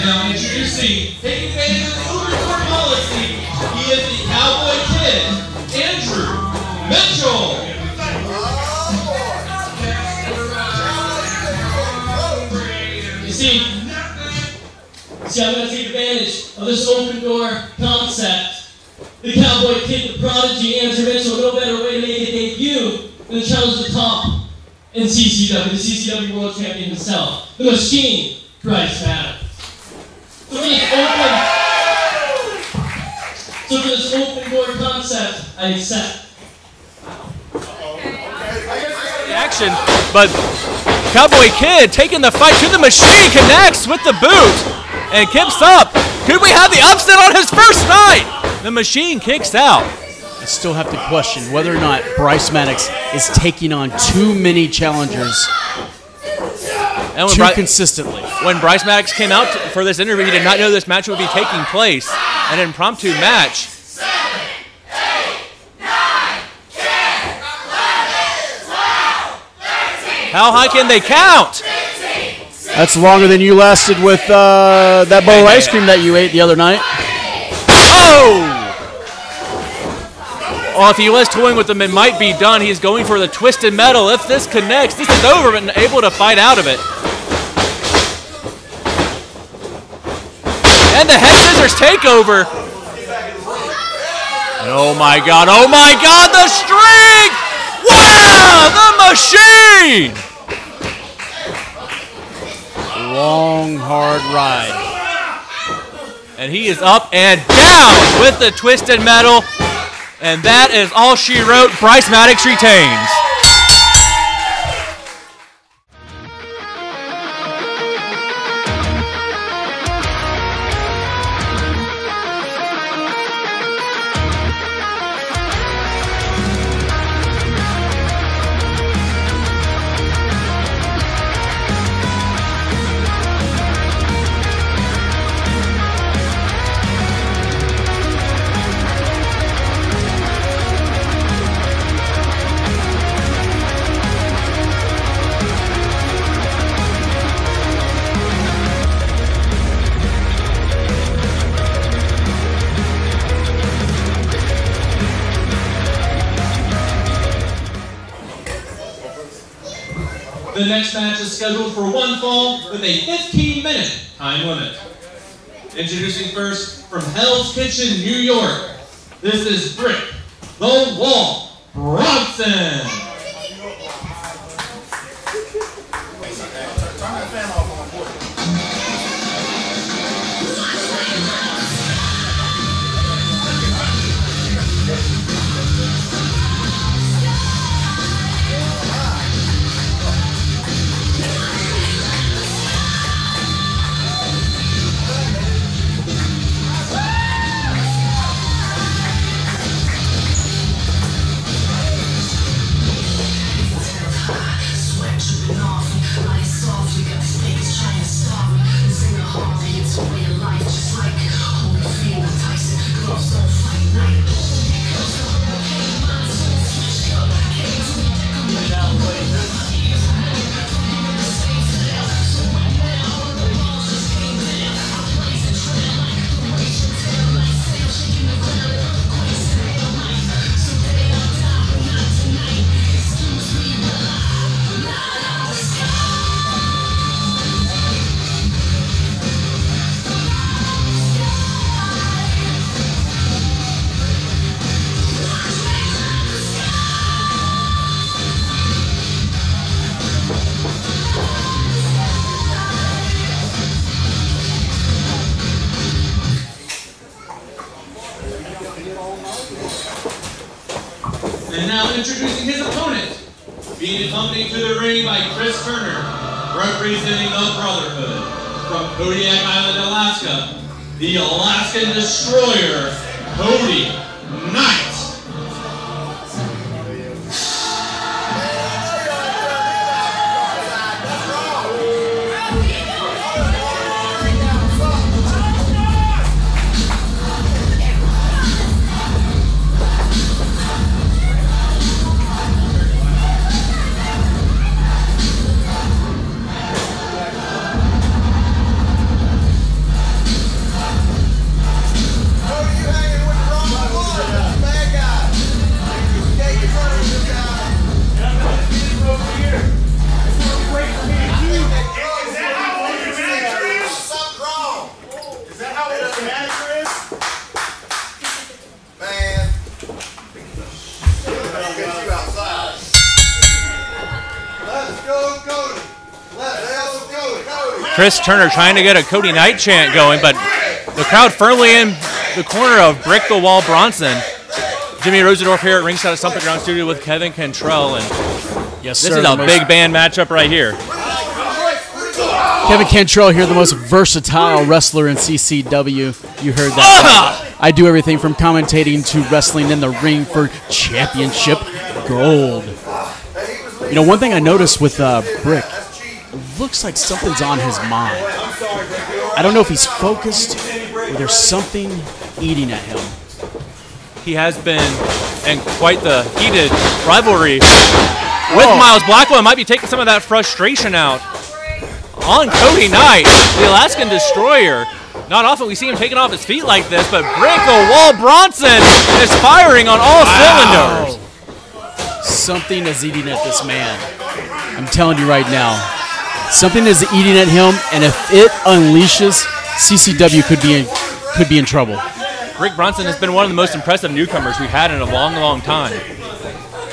And now introducing, taking advantage of the overcourt policy, he is the Cowboy Kid, Andrew Mitchell. You see, I'm going to take advantage of this open door concept. The Cowboy Kid, the prodigy, Andrew Mitchell, no better way to make a debut than to challenge the top in CCW, the CCW World Champion himself, the Machine, Bryce Maddox. So for this open door concept, I accept. Action, but Cowboy Kid taking the fight to the Machine, connects with the boot and kicks up. Could we have the upset on his first night? The Machine kicks out. I still have to question whether or not Bryce Maddox is taking on too many challengers too consistently. When Bryce Maddox came out for this interview, he did not know this match would be taking place. An impromptu match. 7, 8, 9, 10, 11, 12, 13. How high can they count? That's longer than you lasted with that bowl of ice cream that you ate the other night. Oh! Well, if he was toying with them, it might be done. He's going for the twisted metal. If this connects, this is over, but able to fight out of it. And the head scissors takeover. Oh my God, the streak! Wow, the Machine! Long, hard ride. And he is up and down with the twisted metal. And that is all she wrote. Bryce Maddox retains. The next match is scheduled for one fall with a 15-minute time limit. Introducing first from Hell's Kitchen, New York, this is Brick the Wall Bronson. And now introducing his opponent, being accompanied to the ring by Chris Turner, representing the Brotherhood, from Kodiak Island, Alaska, the Alaskan Destroyer, Cody Knight. Chris Turner trying to get a Cody Knight chant going, but the crowd firmly in the corner of Brick the Wall Bronson. Jimmy Rosendorf here at ringside at Stomping Ground Studio with Kevin Cantrell, and yes, this is a big band matchup right here. Kevin Cantrell here, the most versatile wrestler in CCW. You heard that. I do everything from commentating to wrestling in the ring for championship gold. You know, one thing I noticed with Brick, it looks like something's on his mind. I don't know if he's focused or there's something eating at him. He has been in quite the heated rivalry with Miles Blackwell. Might be taking some of that frustration out on Cody Knight, the Alaskan Destroyer. Not often we see him taking off his feet like this, but Brick the Wall Bronson is firing on all cylinders. Something is eating at this man. I'm telling you right now. Something is eating at him, and if it unleashes, CCW could be in trouble. Brick Bronson has been one of the most impressive newcomers we've had in a long, long time.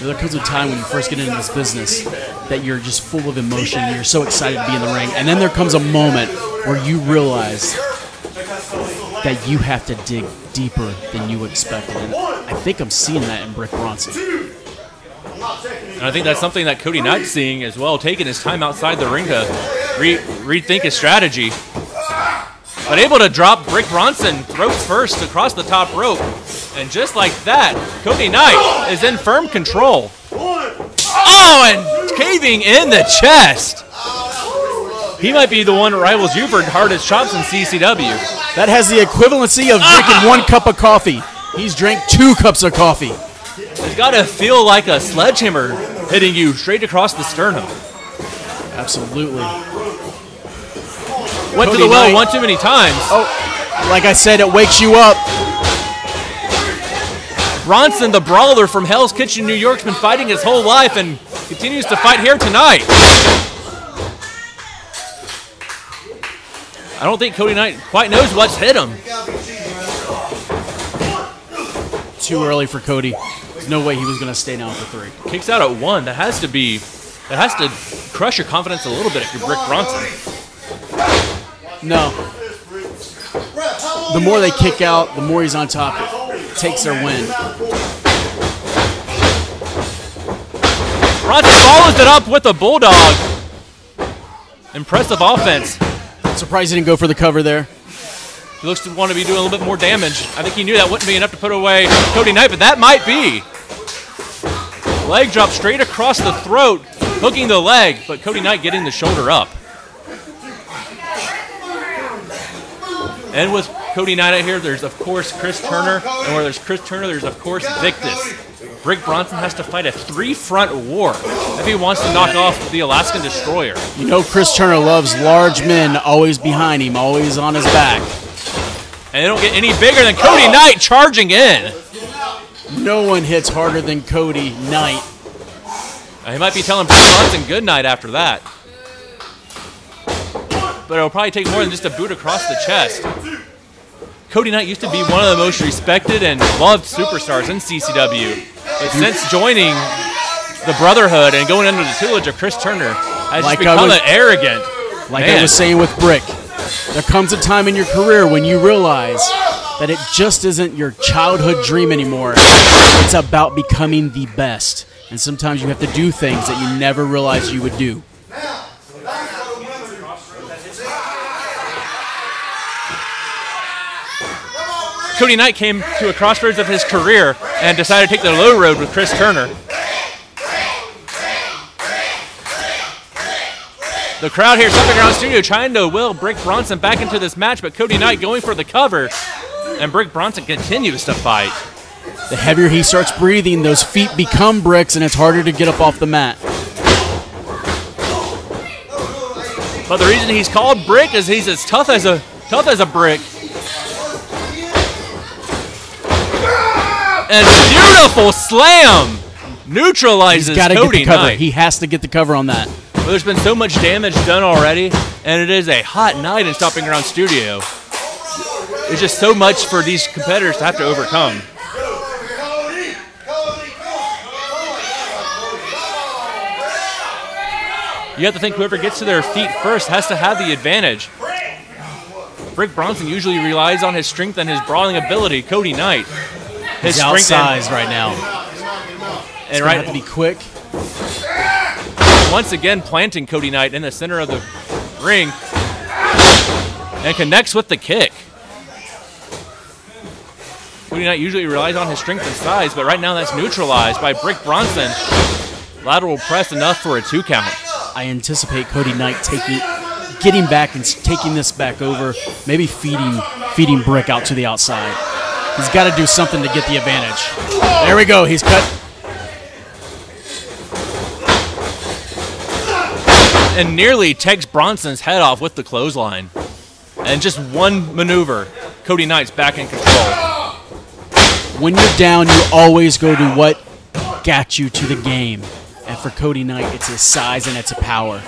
There comes a time when you first get into this business that you're just full of emotion, and you're so excited to be in the ring, and then there comes a moment where you realize that you have to dig deeper than you expected. And I think I'm seeing that in Brick Bronson. And I think that's something that Cody Knight's seeing as well, taking his time outside the ring to rethink his strategy. But able to drop Brick Bronson throats first across the top rope. And just like that, Cody Knight is in firm control. Oh, and caving in the chest. He might be the one that rivals you for hardest chops in CCW. That has the equivalency of drinking 1 cup of coffee. He's drank 2 cups of coffee. It's got to feel like a sledgehammer hitting you straight across the sternum. Absolutely. Went to the well one too many times. Oh, like I said, it wakes you up. Bronson, the brawler from Hell's Kitchen, New York, has been fighting his whole life and continues to fight here tonight. I don't think Cody Knight quite knows what's hit him. Too early for Cody. There's no way he was going to stay down for 3. Kicks out at 1. That has to crush your confidence a little bit if you're Brick Bronson. No. The more they kick out, the more he's on top. It takes their win. Bronson follows it up with a bulldog. Impressive offense. Surprised he didn't go for the cover there. He looks to want to be doing a little bit more damage. I think he knew that wouldn't be enough to put away Cody Knight, but that might be. Leg drop straight across the throat, hooking the leg, but Cody Knight getting the shoulder up. And with Cody Knight out here, there's, of course, Chris Turner. And where there's Chris Turner, there's, of course, Victus. Brick Bronson has to fight a 3-front war if he wants to knock off the Alaskan Destroyer. You know Chris Turner loves large men always behind him, always on his back. And they don't get any bigger than Cody Knight charging in. No one hits harder than Cody Knight. He might be telling Brick Bronson good night after that. But it'll probably take more than just a boot across the chest. Cody Knight used to be one of the most respected and loved superstars in CCW. But since joining the Brotherhood and going under the tutelage of Chris Turner, has just become arrogant. Like I was saying with Brick, there comes a time in your career when you realize that it just isn't your childhood dream anymore. It's about becoming the best. And sometimes you have to do things that you never realized you would do. Cody Knight came to a crossroads of his career and decided to take the low road with Chris Turner. The crowd here at Stomping Ground Studio trying to will Brick Bronson back into this match, but Cody Knight going for the cover, and Brick Bronson continues to fight. The heavier he starts breathing, those feet become bricks, and it's harder to get up off the mat. But the reason he's called Brick is he's as tough as a brick. And beautiful slam neutralizes Cody Knight. He has to get the cover on that. Well, there's been so much damage done already, and it is a hot night in Stomping Ground Studio. There's just so much for these competitors to have to overcome. You have to think whoever gets to their feet first has to have the advantage. Brick Bronson usually relies on his strength and his brawling ability. Cody Knight, he's outsized right now. And right, have to be quick. Once again, planting Cody Knight in the center of the ring, and connects with the kick. Cody Knight usually relies on his strength and size, but right now that's neutralized by Brick Bronson. Lateral press enough for a 2 count. I anticipate Cody Knight getting back and taking this back over, maybe feeding Brick out to the outside. He's got to do something to get the advantage. There we go. He's cut. And nearly takes Bronson's head off with the clothesline. And just one maneuver, Cody Knight's back in control. When you're down, you always go to what got you to the game. And for Cody Knight, it's his size and it's a power.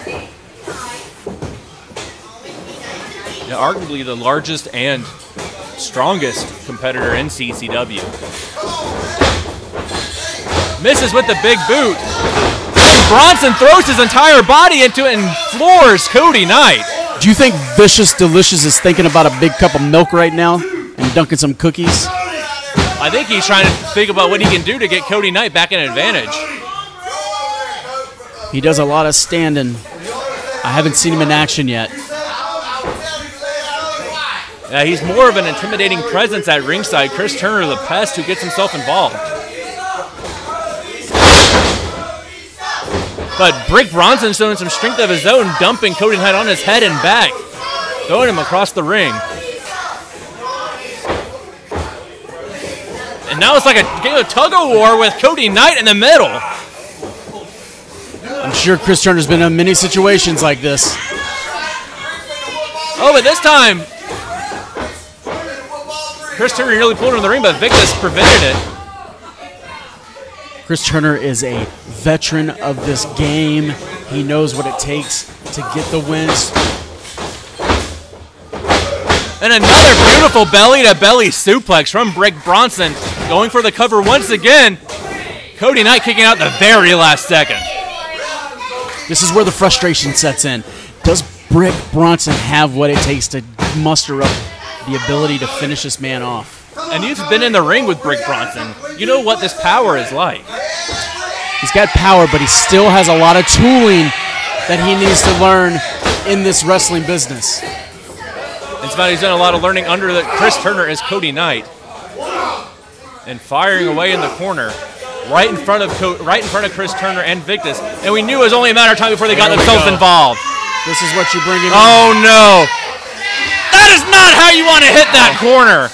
Yeah, arguably the largest and strongest competitor in CCW. Misses with the big boot. And Bronson throws his entire body into it and floors Cody Knight. Do you think Vicious Delicious is thinking about a big cup of milk right now and dunking some cookies? I think he's trying to think about what he can do to get Cody Knight back in advantage. He does a lot of standing. I haven't seen him in action yet. Yeah, he's more of an intimidating presence at ringside. Chris Turner, the pest, who gets himself involved. But Brick Bronson showing some strength of his own, dumping Cody Knight on his head and back, throwing him across the ring. And now it's like a game of tug-of-war with Cody Knight in the middle. I'm sure Chris Turner's been in many situations like this. Oh, but this time, Chris Turner nearly pulled him in the ring, but Victus prevented it. Chris Turner is a veteran of this game. He knows what it takes to get the wins. And another beautiful belly-to-belly suplex from Brick Bronson. Going for the cover once again. Cody Knight kicking out the very last second. This is where the frustration sets in. Does Brick Bronson have what it takes to muster up the ability to finish this man off? And you've been in the ring with Brick Bronson. You know what this power is like. He's got power, but he still has a lot of tooling that he needs to learn in this wrestling business. In fact, he's done a lot of learning under Chris Turner as Cody Knight. And firing away in the corner. Right in front of Chris Turner and Victus. And we knew it was only a matter of time before they got themselves involved. This is what you're bringing in. Oh, no. That is not how you want to hit that corner.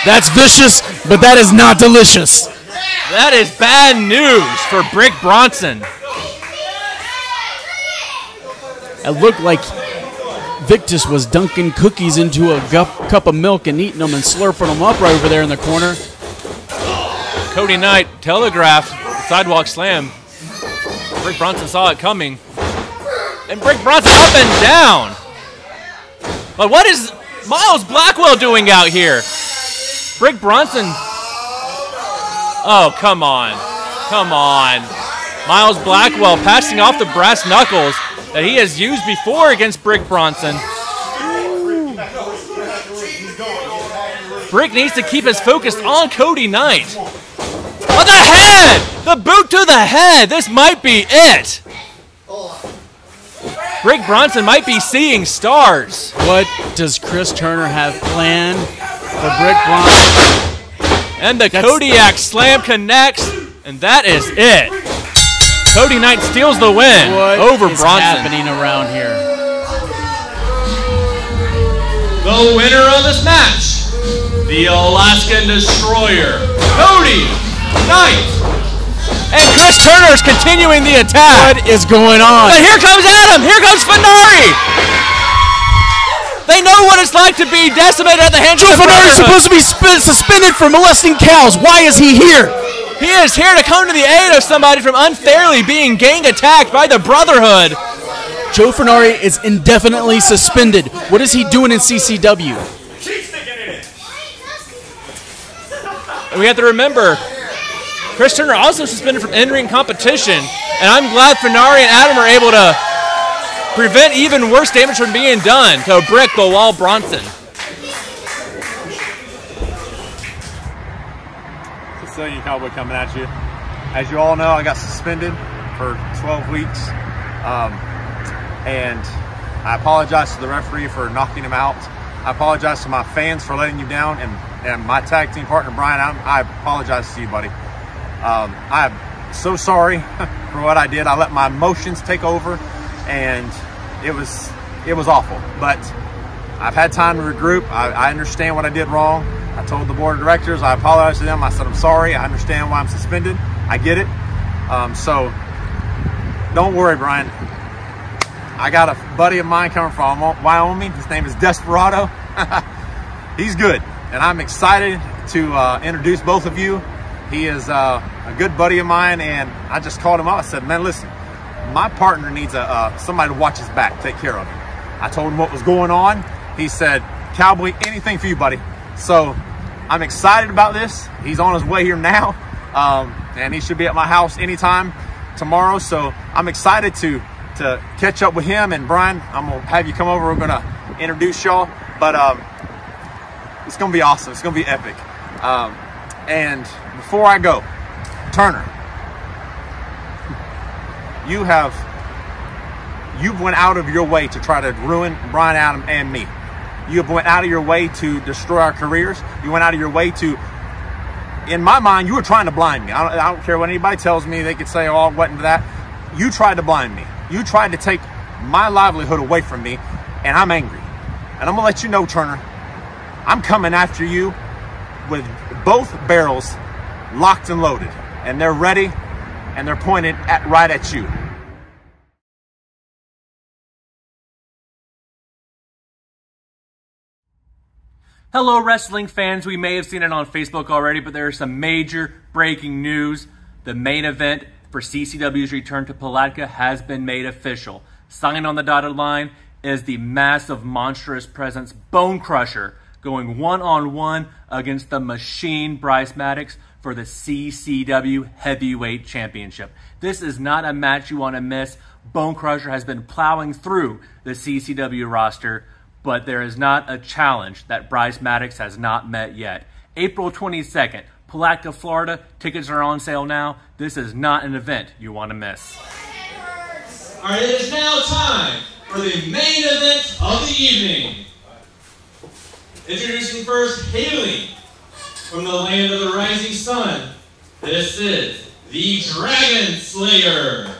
That's vicious, but that is not delicious. That is bad news for Brick Bronson. It looked like Victus was dunking cookies into a cup of milk and eating them and slurping them up right over there in the corner. Cody Knight telegraphed sidewalk slam. Brick Bronson saw it coming. And Brick Bronson up and down. But what is Miles Blackwell doing out here? Brick Bronson. Oh, come on. Come on. Miles Blackwell passing off the brass knuckles that he has used before against Brick Bronson. Brick needs to keep his focus on Cody Knight. Oh, the head! The boot to the head! This might be it! Brick Bronson might be seeing stars. What does Chris Turner have planned for Brick Bronson? And the Kodiak slam connects, and that is it. Cody Knight steals the win over Bronson. What is happening around here? The winner of this match, the Alaskan Destroyer, Cody Knight. And Chris Turner's continuing the attack. What is going on? But here comes Adam. Here comes Finari. They know what it's like to be decimated at the hands of the Finari is supposed to be suspended for molesting cows. Why is he here? He is here to come to the aid of somebody from unfairly being gang attacked by the Brotherhood. Joe Finari is indefinitely suspended. What is he doing in CCW? And we have to remember, Chris Turner also suspended from in-ring competition, and I'm glad Finari and Adam are able to prevent even worse damage from being done to brick the wall Bronson. Sicilian Cowboy coming at you. As you all know, I got suspended for 12 weeks. And I apologize to the referee for knocking him out. I apologize to my fans for letting you down, and my tag team partner, Brian, I apologize to you, buddy. I'm so sorry for what I did. I let my emotions take over, and it was awful. But I've had time to regroup. I understand what I did wrong. I told the board of directors, I apologized to them. I said, I'm sorry. I understand why I'm suspended. I get it. So don't worry, Brian. I got a buddy of mine coming from Wyoming. His name is Desperado. He's good, and I'm excited to introduce both of you. He is a good buddy of mine, and I just called him up. I said, man, listen, my partner needs somebody to watch his back, take care of him. I told him what was going on. He said, Cowboy, anything for you, buddy. So I'm excited about this. He's on his way here now, and he should be at my house anytime tomorrow. So I'm excited to catch up with him. And Brian, I'm gonna have you come over. We're gonna introduce y'all, but it's gonna be awesome. It's gonna be epic. And before I go, Turner, you've went out of your way to try to ruin Brian Adam and me. You have went out of your way to destroy our careers. You went out of your way to, in my mind, you were trying to blind me. I don't care what anybody tells me. They could say, oh, what into that. You tried to blind me. You tried to take my livelihood away from me, and I'm angry. And I'm gonna let you know, Turner, I'm coming after you with both barrels locked and loaded, and they're ready, and they're pointed right at you. Hello, wrestling fans. We may have seen it on Facebook already, but there is some major breaking news. The main event for CCW's return to Palatka has been made official. Signed on the dotted line is the massive, monstrous presence Bone Crusher going one-on-one against the Machine Bryce Maddox for the CCW Heavyweight Championship. This is not a match you want to miss. Bone Crusher has been plowing through the CCW roster, but there is not a challenge that Bryce Maddox has not met yet. April 22nd, Palatka, Florida. Tickets are on sale now. This is not an event you want to miss. All right, it is now time for the main event of the evening. Introducing first, hailing from the land of the rising sun, this is the Dragon Slayer.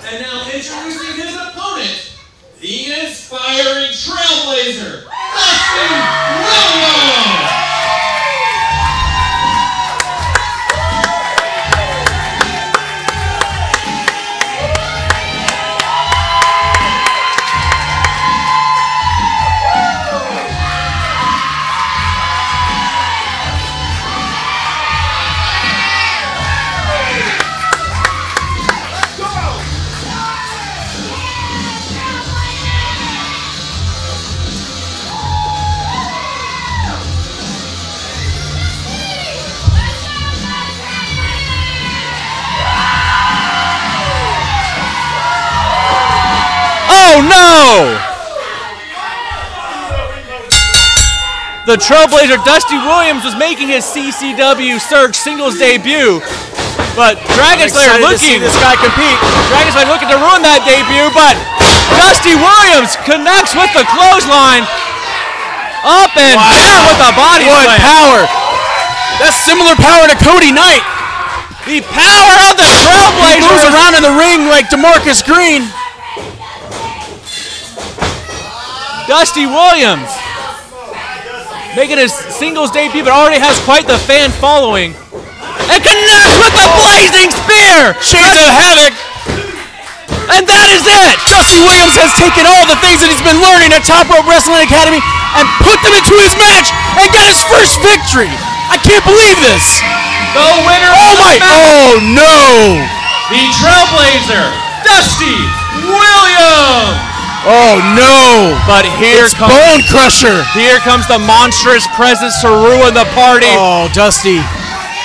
And now introducing his opponent, the inspiring trailblazer, Dusty Williams! Oh no! The Trailblazer Dusty Williams was making his CCW Surge singles debut, but Dragon Slayer looking this guy compete. Dragon Slayer looking to ruin that debut, but Dusty Williams connects with the clothesline, up and down with the body slam. Power! That's similar power to Cody Knight. The power of the Trailblazer. He moves around in the ring like DeMarcus Green. Dusty Williams making his singles debut, but already has quite the fan following. and connects with the blazing spear. Shades of Havoc. And that is it. Dusty Williams has taken all the things that he's been learning at Top Rope Wrestling Academy and put them into his match and got his first victory. I can't believe this. The winner Oh of the my, match, oh no. the Trailblazer, Dusty Williams. Oh no. But here It's comes Bone Crusher. Here comes the monstrous presence to ruin the party. Oh, Dusty.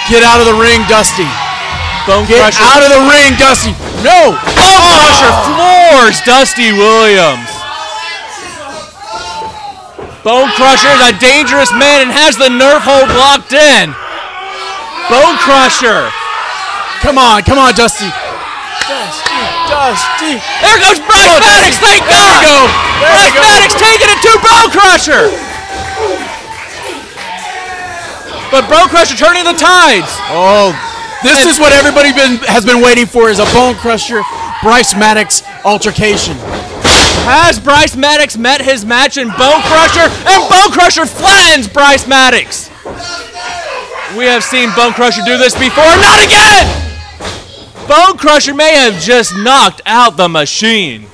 Get out of the ring, Dusty. Bone Get Crusher. out of the ring, Dusty. No. Bone Crusher floors Dusty Williams. Bone Crusher is a dangerous man and has the nerve hold locked in. Bone Crusher. Come on, Dusty. Dusty. There goes Bryce Maddox, thank God. There we go. Bryce Maddox taking it to Bone Crusher. But Bone Crusher turning the tides. Oh, this is what everybody has been waiting for, is a Bone Crusher, Bryce Maddox altercation. Has Bryce Maddox met his match in Bone Crusher? And Bone Crusher flattens Bryce Maddox. We have seen Bone Crusher do this before. Not again! Bone Crusher may have just knocked out the machine.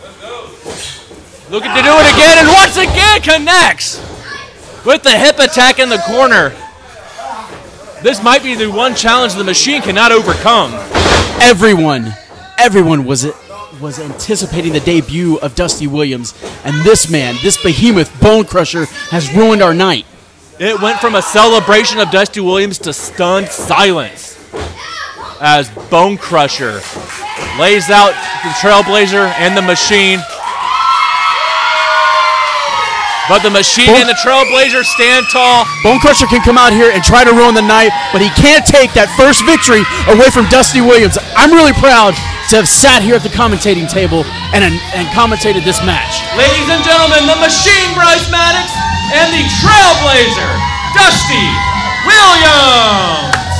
Looking to do it again, and once again connects with the hip attack in the corner. This might be the one challenge the machine cannot overcome. Everyone was anticipating the debut of Dusty Williams, and this man, this behemoth Bone Crusher, has ruined our night. It went from a celebration of Dusty Williams to stunned silence as Bone Crusher lays out the Trailblazer and the machine. But the machine and the Trailblazer stand tall. Bone Crusher can come out here and try to ruin the night, but he can't take that first victory away from Dusty Williams. I'm really proud to have sat here at the commentating table and commentated this match. Ladies and gentlemen, the machine, Bryce Maddox, and the Trailblazer, Dusty Williams.